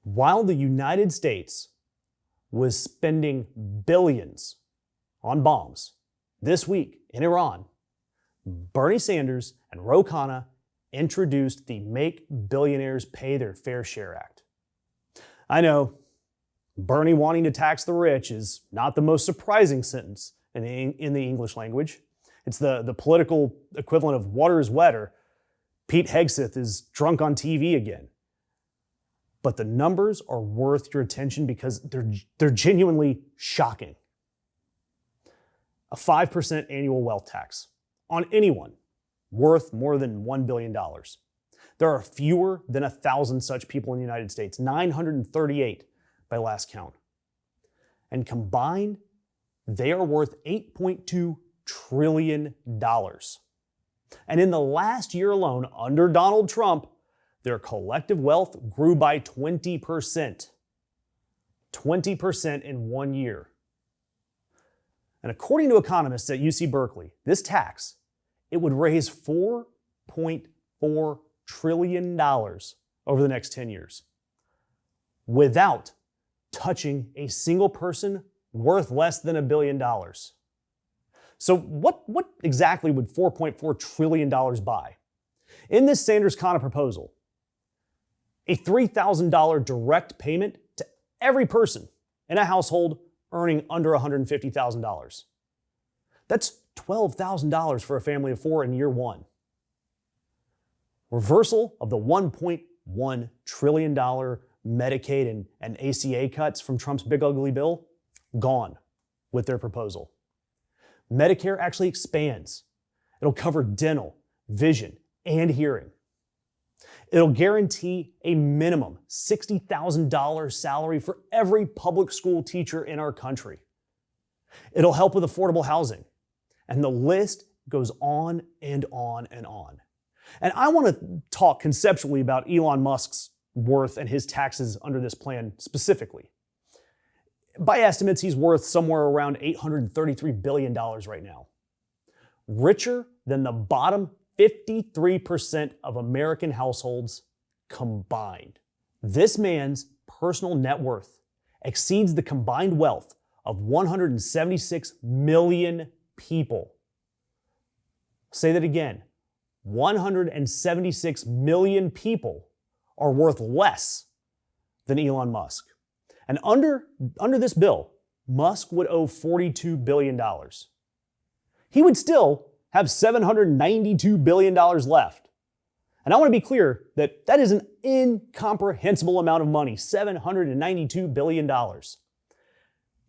While the United States was spending billions on bombs this week in Iran, Bernie Sanders and Ro Khanna introduced the Make Billionaires Pay Their Fair Share Act. I know, Bernie wanting to tax the rich is not the most surprising sentence in the English language. It's the political equivalent of water is wet or Pete Hegseth is drunk on TV again. But the numbers are worth your attention because they're genuinely shocking. A 5% annual wealth tax on anyone worth more than $1 billion. There are fewer than 1,000 such people in the United States, 938 by last count. And combined, they are worth $8.2 trillion. And in the last year alone, under Donald Trump, their collective wealth grew by 20%. 20% in 1 year. And according to economists at UC Berkeley, this tax, it would raise $4.4 trillion over the next 10 years without touching a single person worth less than $1 billion. So what exactly would $4.4 trillion buy? In this Sanders-Khanna proposal, a $3,000 direct payment to every person in a household earning under $150,000. That's $12,000 for a family of four in year one. Reversal of the $1.1 trillion Medicaid and ACA cuts from Trump's big ugly bill, gone with their proposal. Medicare actually expands. It'll cover dental, vision, and hearing. It'll guarantee a minimum $60,000 salary for every public school teacher in our country. It'll help with affordable housing. And the list goes on and on and on. And I want to talk conceptually about Elon Musk's worth and his taxes under this plan specifically. By estimates, he's worth somewhere around $833 billion right now. Richer than the bottom 53% of American households combined. This man's personal net worth exceeds the combined wealth of 176 million people. Say that again. 176 million people are worth less than Elon Musk. And under this bill, Musk would owe $42 billion. He would still have $792 billion left. And I want to be clear that that is an incomprehensible amount of money, $792 billion.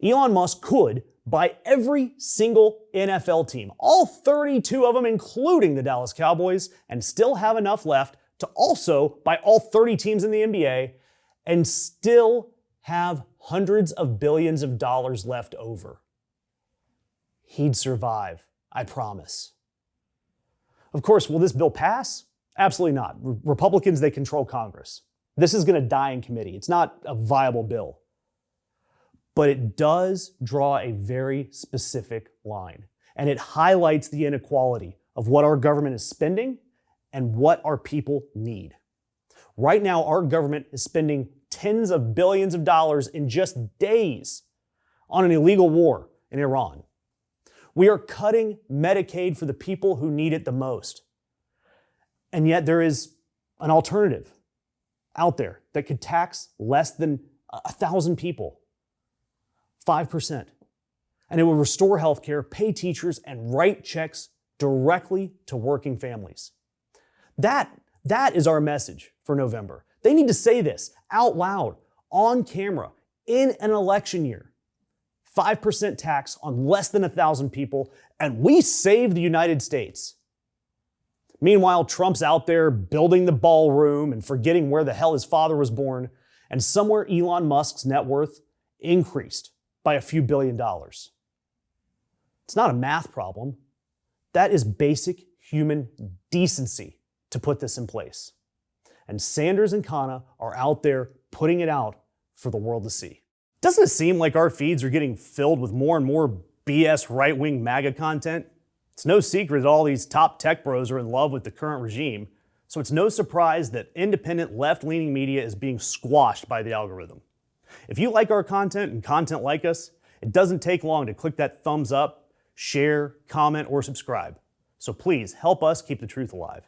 Elon Musk could buy every single NFL team, all 32 of them, including the Dallas Cowboys, and still have enough left to also buy all 30 teams in the NBA and still have hundreds of billions of dollars left over. He'd survive, I promise. Of course, will this bill pass? Absolutely not. Republicans, they control Congress. This is going to die in committee. It's not a viable bill. But it does draw a very specific line, and it highlights the inequality of what our government is spending and what our people need. Right now, our government is spending tens of billions of dollars in just days on an illegal war in Iran. We are cutting Medicaid for the people who need it the most. And yet there is an alternative out there that could tax less than 1,000 people, 5%. And it will restore healthcare, pay teachers, and write checks directly to working families. That is our message for November. They need to say this out loud, on camera, in an election year. 5% tax on less than 1,000 people, and we save the United States. Meanwhile, Trump's out there building the ballroom and forgetting where the hell his father was born, and somewhere Elon Musk's net worth increased by a few $billion. It's not a math problem. That is basic human decency to put this in place. And Sanders and Khanna are out there putting it out for the world to see. Doesn't it seem like our feeds are getting filled with more and more BS right-wing MAGA content? It's no secret that all these top tech bros are in love with the current regime. So it's no surprise that independent left-leaning media is being squashed by the algorithm. If you like our content and content like us, it doesn't take long to click that thumbs up, share, comment, or subscribe. So please help us keep the truth alive.